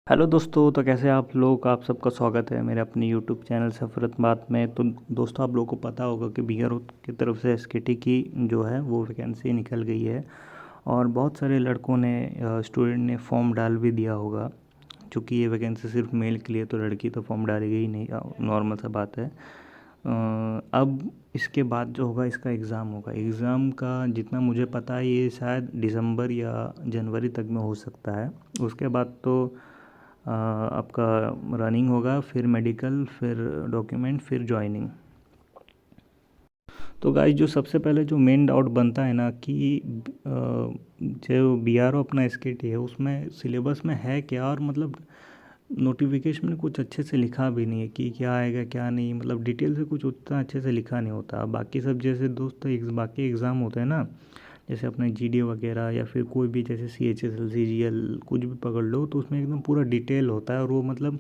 Hello दोस्तों, तो कैसे आप लोग। आप सबका स्वागत है मेरे अपने यूट्यूब चैनल सफ़रत बात में। तो दोस्तों, आप लोगों को पता होगा कि बीआरओ की तरफ से एसकेटी की जो है वो वैकेंसी निकल गई है और बहुत सारे लड़कों ने स्टूडेंट ने फॉर्म डाल भी दिया होगा। क्योंकि ये वैकेंसी सिर्फ मेल के लिए, तो लड़की तो फॉर्म डालेगी ही नहीं, नॉर्मल सा बात है। अब इसके बाद जो होगा इसका एग्ज़ाम होगा। एग्ज़ाम का जितना मुझे पता है ये शायद दिसंबर या जनवरी तक में हो सकता है। उसके बाद तो आपका रनिंग होगा, फिर मेडिकल, फिर डॉक्यूमेंट, फिर जॉइनिंग। तो गाइस, जो सबसे पहले जो मेन डाउट बनता है ना कि जो बीआरओ अपना एसकेटी है उसमें सिलेबस में है क्या, और मतलब नोटिफिकेशन में कुछ अच्छे से लिखा भी नहीं है कि क्या आएगा क्या नहीं। मतलब डिटेल से कुछ उतना अच्छे से लिखा नहीं होता। बाकी सब जैसे दोस्त बाकी एग्ज़ाम होते हैं ना, जैसे अपने जीडी वगैरह या फिर कोई भी जैसे सीएचएसएल सीजीएल कुछ भी पकड़ लो, तो उसमें एकदम पूरा डिटेल होता है और वो मतलब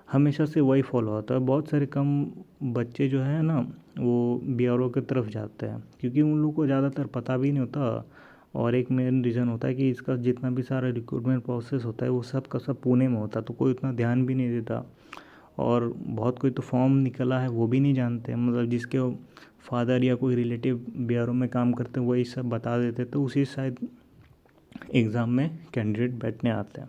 हमेशा से वही फॉलो होता है। बहुत सारे कम बच्चे जो है ना वो बीआरओ की तरफ जाते हैं क्योंकि उन लोगों को ज़्यादातर पता भी नहीं होता। और एक मेन रीज़न होता है कि इसका जितना भी सारा रिक्रूटमेंट प्रोसेस होता है वो सब का सब पुणे में होता है, तो कोई उतना ध्यान भी नहीं देता। और बहुत कोई तो फॉर्म निकला है वो भी नहीं जानते, मतलब जिसके फादर या कोई रिलेटिव बीआरओ में काम करते हैं वही सब बता देते, तो उसी शायद एग्ज़ाम में कैंडिडेट बैठने आते हैं।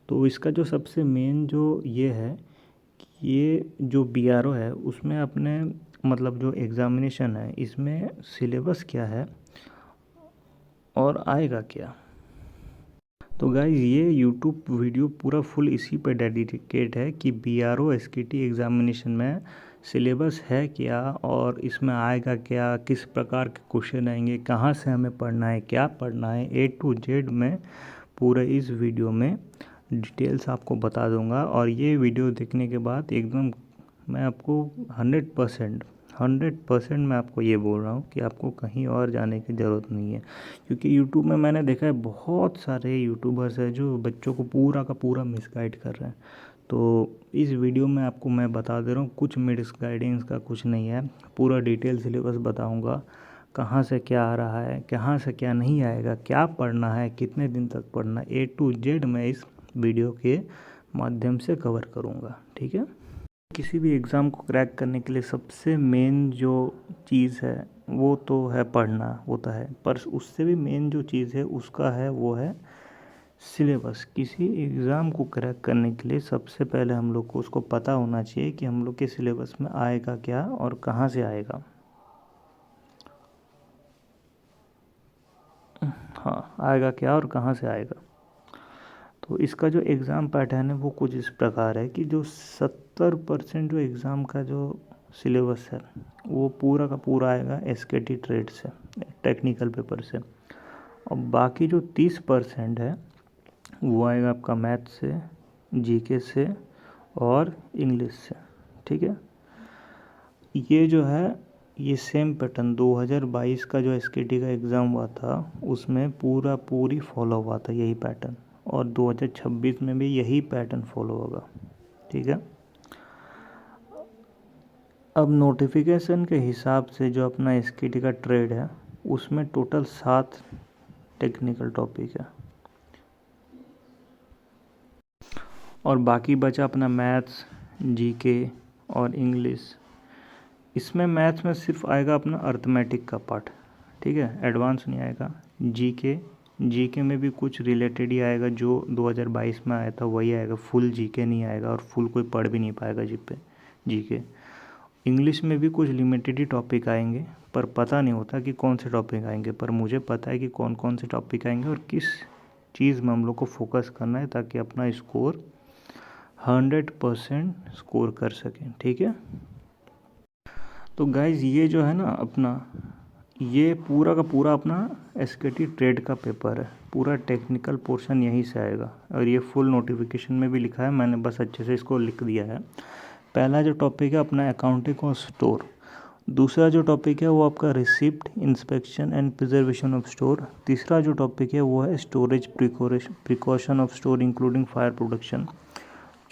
तो इसका जो सबसे मेन जो ये है कि ये जो बीआरओ है उसमें अपने मतलब जो एग्ज़ामिनेशन है इसमें सिलेबस क्या है और आएगा क्या। तो गाइज़, ये यूट्यूब वीडियो पूरा फुल इसी पे डेडिकेट है कि बीआरओ एसकेटी एग्ज़ामिनेशन में सिलेबस है क्या और इसमें आएगा क्या, किस प्रकार के क्वेश्चन आएंगे, कहाँ से हमें पढ़ना है, क्या पढ़ना है, ए टू जेड में पूरा इस वीडियो में डिटेल्स आपको बता दूंगा। और ये वीडियो देखने के बाद एकदम मैं आपको 100% मैं आपको ये बोल रहा हूँ कि आपको कहीं और जाने की ज़रूरत नहीं है। क्योंकि यूट्यूब में मैंने देखा है बहुत सारे यूट्यूबर्स हैं जो बच्चों को पूरा का पूरा मिसगाइड कर रहे हैं। तो इस वीडियो में आपको मैं बता दे रहा हूँ कुछ मिसगाइडेंस का कुछ नहीं है। पूरा डिटेल सिलेबस बताऊँगा, कहाँ से क्या आ रहा है, कहाँ से क्या नहीं आएगा, क्या पढ़ना है, कितने दिन तक पढ़ना है, ए टू जेड मैं इस वीडियो के माध्यम से कवर करूँगा। ठीक है। किसी भी एग्ज़ाम को क्रैक करने के लिए सबसे मेन जो चीज़ है वो तो है पढ़ना, वो तो है, पर उससे भी मेन जो चीज़ है उसका है वो है सिलेबस। किसी एग्ज़ाम को क्रैक करने के लिए सबसे पहले हम लोग को उसको पता होना चाहिए कि हम लोग के सिलेबस में आएगा क्या और कहाँ से आएगा। हाँ, आएगा क्या और कहाँ से आएगा। तो इसका जो एग्ज़ाम पैटर्न है वो कुछ इस प्रकार है कि जो 70% जो एग्ज़ाम का जो सिलेबस है वो पूरा का पूरा आएगा एसकेटी ट्रेड से, टेक्निकल पेपर से। और बाकी जो 30% है वो आएगा आपका मैथ से, जीके से और इंग्लिश से। ठीक है। ये जो है ये सेम पैटर्न 2022 का जो एसकेटी का एग्ज़ाम हुआ था उसमें पूरी फॉलो हुआ था यही पैटर्न, और 2026 में भी यही पैटर्न फॉलो होगा। ठीक है। अब नोटिफिकेशन के हिसाब से जो अपना एसकेटी का ट्रेड है उसमें टोटल 7 टेक्निकल टॉपिक है और बाकी बचा अपना मैथ्स, जीके और इंग्लिश। इसमें मैथ्स में सिर्फ आएगा अपना अर्थमेटिक का पार्ट। ठीक है, एडवांस नहीं आएगा। जीके में भी कुछ रिलेटेड ही आएगा, जो 2022 में आया था वही आएगा, फुल जीके नहीं आएगा और फुल कोई पढ़ भी नहीं पाएगा जीके। इंग्लिश में भी कुछ लिमिटेड ही टॉपिक आएंगे, पर पता नहीं होता कि कौन से टॉपिक आएंगे, पर मुझे पता है कि कौन कौन से टॉपिक आएंगे और किस चीज़ में हम लोग को फोकस करना है ताकि अपना स्कोर 100% स्कोर कर सकें। ठीक है। तो गाइज़, ये जो है ना अपना ये पूरा का पूरा अपना एसकेटी ट्रेड का पेपर है। पूरा टेक्निकल पोर्शन यहीं से आएगा और ये फुल नोटिफिकेशन में भी लिखा है, मैंने बस अच्छे से इसको लिख दिया है। पहला जो टॉपिक है अपना अकाउंटिंग और स्टोर। दूसरा जो टॉपिक है वो आपका receipt, inspection and preservation of store. तीसरा जो टॉपिक है वो है storage precaution of store including fire production.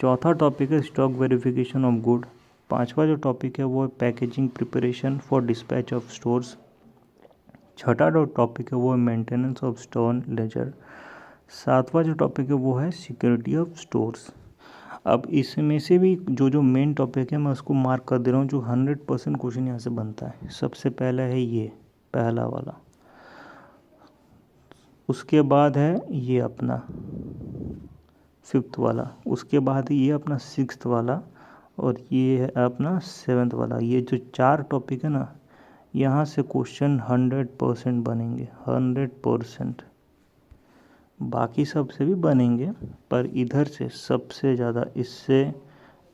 चौथा टॉपिक है स्टॉक वेरिफिकेशन ऑफ गुड। पांचवा जो टॉपिक है वो है packaging preparation for dispatch of stores. छठा जो टॉपिक है वो है मेंटेनेंस ऑफ स्टोर लेजर। सातवां जो टॉपिक है वो है सिक्योरिटी ऑफ स्टोर्स। अब इसमें से भी जो जो मेन टॉपिक है मैं उसको मार्क कर दे रहा हूँ, जो 100% क्वेश्चन यहाँ से बनता है। सबसे पहला है ये पहला वाला, उसके बाद है ये अपना फिफ्थ वाला, उसके बाद ये अपना सिक्स्थ वाला, और ये है अपना सेवन्थ वाला। ये जो चार टॉपिक है ना, यहाँ से क्वेश्चन 100% बनेंगे, 100%। बाकी सब से भी बनेंगे, पर इधर से सबसे ज़्यादा इससे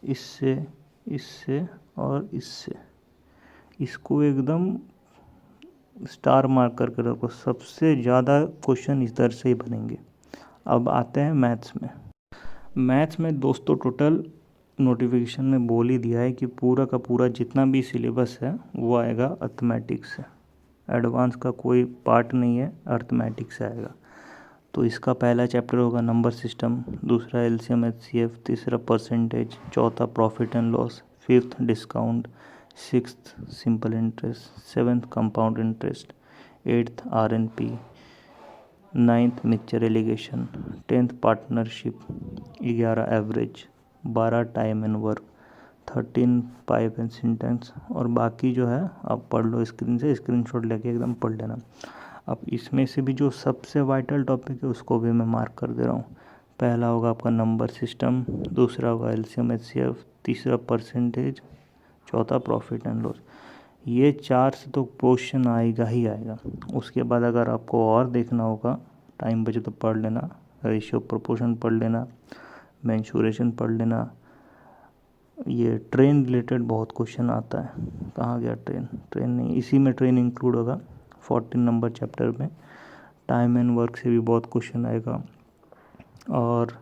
इससे इससे और इससे, इसको एकदम स्टार मार्क करके रखो, सबसे ज़्यादा क्वेश्चन इधर से ही बनेंगे। अब आते हैं मैथ्स में। मैथ्स में दोस्तों टोटल नोटिफिकेशन में बोल ही दिया है कि पूरा का पूरा जितना भी सिलेबस है वो आएगा अर्थमेटिक्स से। एडवांस का कोई पार्ट नहीं है, अर्थमेटिक्स से आएगा। तो इसका पहला चैप्टर होगा नंबर सिस्टम, दूसरा एलसीएम एचसीएफ, तीसरा परसेंटेज, चौथा profit and loss, fifth discount, sixth simple interest, seventh compound interest, eighth RNP, ninth mixture alligation, 10th partnership, 11 average, 12 time and work, 13 pipe and सिंटेंस। और बाकी जो है आप पढ़ लो, स्क्रीन से स्क्रीनशॉट लेके एकदम पढ़ लेना। अब इसमें से भी जो सबसे वाइटल टॉपिक है उसको भी मैं मार्क कर दे रहा हूँ। पहला होगा आपका नंबर सिस्टम, दूसरा होगा एलसीएम एचसीएफ, तीसरा परसेंटेज, चौथा प्रॉफिट एंड लॉस। ये चार से तो क्वेश्चन आएगा ही आएगा। उसके बाद अगर आपको और देखना होगा, टाइम बचे तो पढ़ लेना, रेशियो प्रोपोर्शन पढ़ लेना, मेंसुरेशन पढ़ लेना। ये ट्रेन रिलेटेड बहुत क्वेश्चन आता है। कहाँ गया ट्रेन? ट्रेन नहीं, इसी में ट्रेन इंक्लूड होगा 14 नंबर चैप्टर में। टाइम एंड वर्क से भी बहुत क्वेश्चन आएगा। और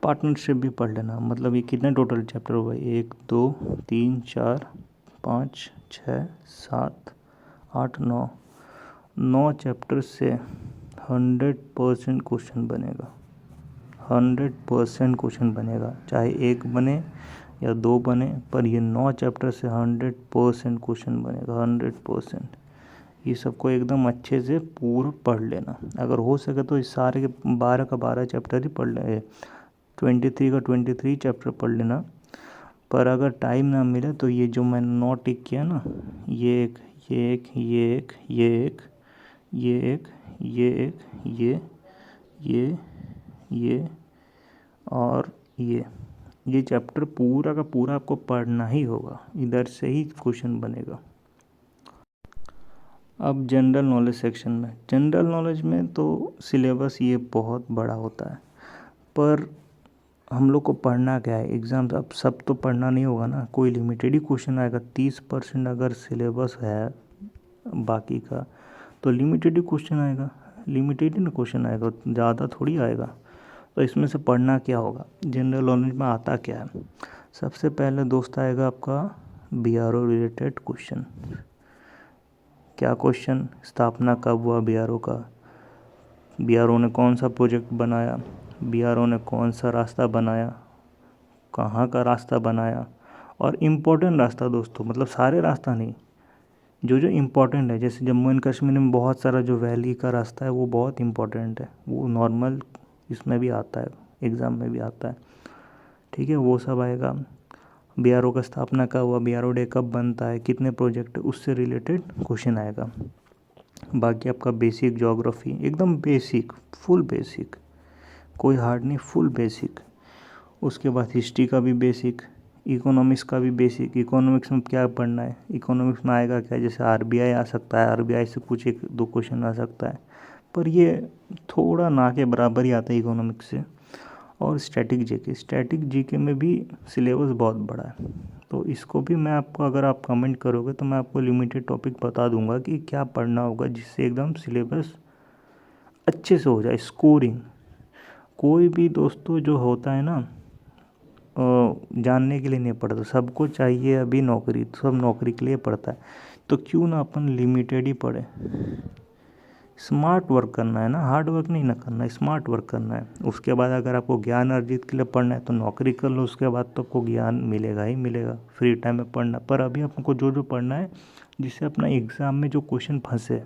पार्टनरशिप भी पढ़ लेना। मतलब ये कितने टोटल चैप्टर हो गए? 1 2 3 4 5 6 7 8 9, 9 चैप्टर से 100% क्वेश्चन बनेगा। 100% क्वेश्चन बनेगा, चाहे एक बने या दो बने, पर ये 9 चैप्टर से 100% क्वेश्चन बनेगा, 100%। ये सबको एकदम अच्छे से पूरा पढ़ लेना। अगर हो सके तो इस सारे के 12 का 12 चैप्टर ही पढ़ ले, 23 का 23 चैप्टर पढ़ लेना। पर अगर टाइम ना मिले तो ये जो मैंने नोट टिक किया ना, ये एक, ये एक, ये एक, ये एक, ये एक, ये एक, ये और ये चैप्टर पूरा का पूरा आपको पढ़ना ही होगा, इधर से ही क्वेश्चन बनेगा। अब जनरल नॉलेज सेक्शन में, जनरल नॉलेज में तो सिलेबस ये बहुत बड़ा होता है, पर हम लोग को पढ़ना क्या है? एग्ज़ाम अब सब तो पढ़ना नहीं होगा ना, कोई लिमिटेड ही क्वेश्चन आएगा। 30% अगर सिलेबस है बाकी का, तो लिमिटेड ही क्वेश्चन आएगा, लिमिटेड ही ना क्वेश्चन आएगा, ज़्यादा थोड़ी आएगा। तो इसमें से पढ़ना क्या होगा? जनरल नॉलेज में आता क्या है? सबसे पहले दोस्त आएगा आपका बीआरओ रिलेटेड क्वेश्चन। क्या क्वेश्चन? स्थापना कब हुआ बीआरओ का, बीआरओ ने कौन सा प्रोजेक्ट बनाया, बीआरओ ने कौन सा रास्ता बनाया, कहाँ का रास्ता बनाया, और इम्पोर्टेंट रास्ता दोस्तों, मतलब सारे रास्ता नहीं, जो जो इम्पोर्टेंट है। जैसे जम्मू एंड कश्मीर में बहुत सारा जो वैली का रास्ता है वो बहुत इम्पोर्टेंट है, वो नॉर्मल इसमें भी आता है, एग्ज़ाम में भी आता है, ठीक है, वो सब आएगा। बीआरओ का स्थापना कब हुआ, बीआरओ डे कब बनता है, कितने प्रोजेक्ट, उससे रिलेटेड क्वेश्चन आएगा। बाकी आपका बेसिक ज्योग्राफी, एकदम बेसिक, फुल बेसिक, कोई हार्ड नहीं, फुल बेसिक। उसके बाद हिस्ट्री का भी बेसिक, इकोनॉमिक्स का भी बेसिक। इकोनॉमिक्स में क्या पढ़ना है? इकोनॉमिक्स में आएगा क्या? जैसे आरबीआई आ सकता है, आरबीआई से कुछ एक दो क्वेश्चन आ सकता है, पर ये थोड़ा ना के बराबर ही आता है इकोनॉमिक्स से। और स्टैटिक जीके में भी सिलेबस बहुत बड़ा है, तो इसको भी मैं आपको, अगर आप कमेंट करोगे तो मैं आपको लिमिटेड टॉपिक बता दूंगा कि क्या पढ़ना होगा, जिससे एकदम सिलेबस अच्छे से हो जाए। स्कोरिंग कोई भी दोस्तों जो होता है ना, जानने के लिए नहीं पढ़ता, सबको चाहिए अभी नौकरी, तो सब नौकरी के लिए पढ़ता है। तो क्यों ना अपन लिमिटेड ही पढ़े। स्मार्ट वर्क करना है ना, हार्ड वर्क नहीं ना करना है, स्मार्ट वर्क करना है। उसके बाद अगर आपको ज्ञान अर्जित के लिए पढ़ना है तो नौकरी कर लो, उसके बाद तो आपको ज्ञान मिलेगा ही मिलेगा, फ्री टाइम में पढ़ना। पर अभी आपको जो जो पढ़ना है जिससे अपना एग्ज़ाम में जो क्वेश्चन फंसे,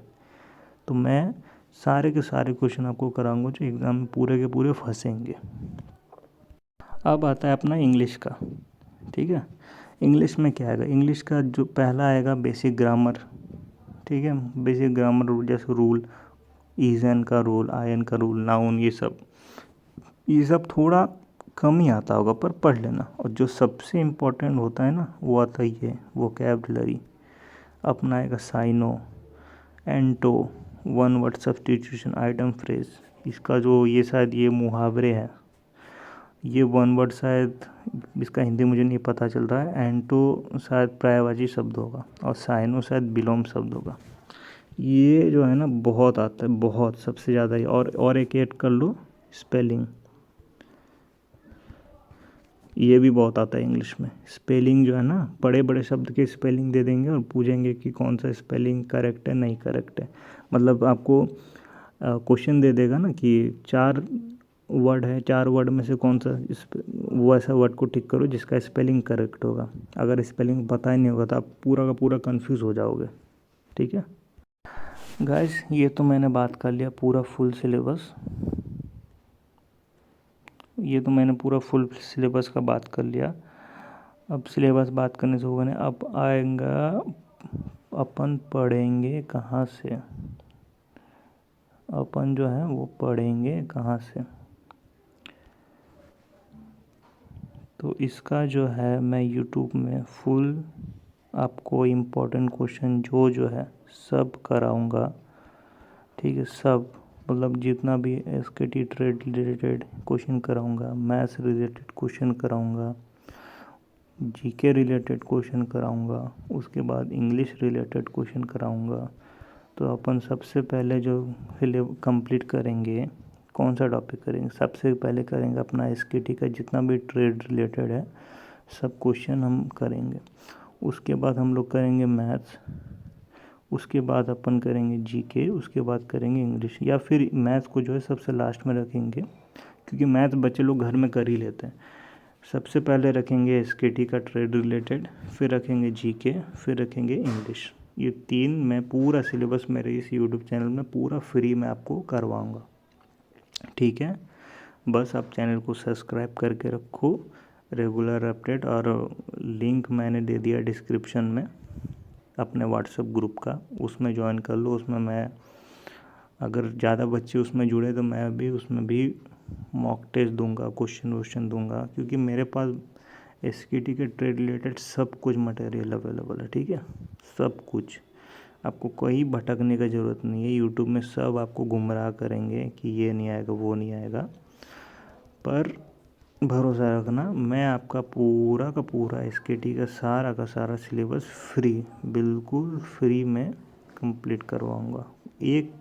तो मैं सारे के सारे क्वेश्चन आपको कराऊंगा जो एग्ज़ाम में पूरे के पूरे फंसेंगे। अब आता है अपना इंग्लिश का। ठीक है, इंग्लिश में क्या आएगा? इंग्लिश का जो पहला आएगा बेसिक ग्रामर। ठीक है, बेसिक ग्रामर रूल, जैसे रूल, इज एन का रूल, आई एन का रूल, नाउन, ये सब थोड़ा कम ही आता होगा पर पढ़ लेना। और जो सबसे इम्पोर्टेंट होता है ना, वो आता ही है वोकैबुलरी। अपना आएगा syno, anto, one word substitution, idiom phrase. इसका जो ये शायद ये मुहावरे हैं, ये वन वर्ड शायद, इसका हिंदी मुझे नहीं पता चल रहा है। एंटो शायद पर्यायवाची शब्द होगा और साइनो शायद विलोम शब्द होगा। ये जो है ना बहुत आता है, बहुत, सबसे ज़्यादा ही। और एक ऐड कर लो, स्पेलिंग। ये भी बहुत आता है इंग्लिश में। स्पेलिंग जो है ना, बड़े बड़े शब्द के स्पेलिंग दे देंगे और पूछेंगे कि कौन सा स्पेलिंग करेक्ट है, नहीं करेक्ट है। मतलब आपको क्वेश्चन दे देगा ना कि 4 वर्ड है, 4 वर्ड में से कौन सा वो ऐसा वर्ड को टिक करो जिसका स्पेलिंग करेक्ट होगा। अगर स्पेलिंग पता ही नहीं होगा तो आप पूरा का पूरा कंफ्यूज हो जाओगे। ठीक है गाइस, ये तो मैंने बात कर लिया पूरा फुल सिलेबस। ये तो मैंने पूरा फुल सिलेबस का बात कर लिया। अब सिलेबस बात करने से होगा नहीं, अब आएगा अपन पढ़ेंगे कहाँ से। अपन जो है वो पढ़ेंगे कहाँ से। तो इसका जो है मैं यूट्यूब में फुल आपको इम्पोर्टेंट क्वेश्चन जो है सब कराऊंगा। ठीक है, सब, मतलब जितना भी एसकेटी ट्रेड रिलेटेड क्वेश्चन कराऊंगा, मैथ्स रिलेटेड क्वेश्चन कराऊंगा, जीके रिलेटेड क्वेश्चन कराऊंगा, उसके बाद इंग्लिश रिलेटेड क्वेश्चन कराऊंगा। तो अपन सबसे पहले जो कंप्लीट करेंगे, कौन सा टॉपिक करेंगे? सबसे पहले करेंगे अपना एसकेटी का जितना भी ट्रेड रिलेटेड है सब क्वेश्चन हम करेंगे। उसके बाद हम लोग करेंगे मैथ्स, उसके बाद अपन करेंगे जीके, उसके बाद करेंगे इंग्लिश, या फिर मैथ्स को जो है सबसे लास्ट में रखेंगे क्योंकि मैथ्स बच्चे लोग घर में कर ही लेते हैं। सबसे पहले रखेंगे एसकेटी का ट्रेड रिलेटेड, फिर रखेंगे जीके, फिर रखेंगे इंग्लिश। ये 3 मैं पूरा सिलेबस मेरे इस यूट्यूब चैनल में पूरा फ्री में आपको करवाऊँगा। ठीक है, बस आप चैनल को सब्सक्राइब करके रखो, रेगुलर अपडेट। और लिंक मैंने दे दिया डिस्क्रिप्शन में अपने व्हाट्सएप ग्रुप का, उसमें ज्वाइन कर लो। उसमें मैं, अगर ज़्यादा बच्चे उसमें जुड़े तो मैं भी उसमें भी मॉक टेस्ट दूंगा, क्वेश्चन वोश्चन दूंगा, क्योंकि मेरे पास एसकेटी के ट्रेड रिलेटेड सब कुछ मटेरियल अवेलेबल है। ठीक है, सब कुछ, आपको कोई भटकने का ज़रूरत नहीं है। यूट्यूब में सब आपको गुमराह करेंगे कि ये नहीं आएगा, वो नहीं आएगा, पर भरोसा रखना, मैं आपका पूरा का पूरा एसकेटी का सारा सिलेबस फ्री, बिल्कुल फ्री में कंप्लीट करवाऊँगा। 1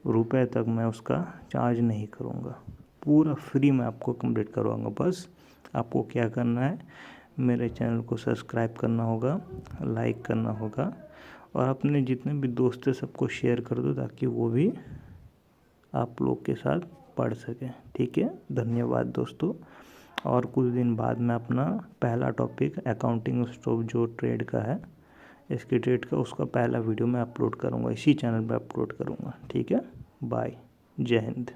रुपए तक मैं उसका चार्ज नहीं करूँगा, पूरा फ्री में आपको कंप्लीट करवाऊँगा। बस आपको क्या करना है, मेरे चैनल को सब्सक्राइब करना होगा, लाइक करना होगा, और अपने जितने भी दोस्त हैं सबको शेयर कर दो ताकि वो भी आप लोग के साथ पढ़ सकें। ठीक है, धन्यवाद दोस्तों। और कुछ दिन बाद मैं अपना पहला टॉपिक अकाउंटिंग स्टॉक जो ट्रेड का है, इसके ट्रेड का, उसका पहला वीडियो मैं अपलोड करूँगा, इसी चैनल पर अपलोड करूँगा। ठीक है, बाय, जय हिंद।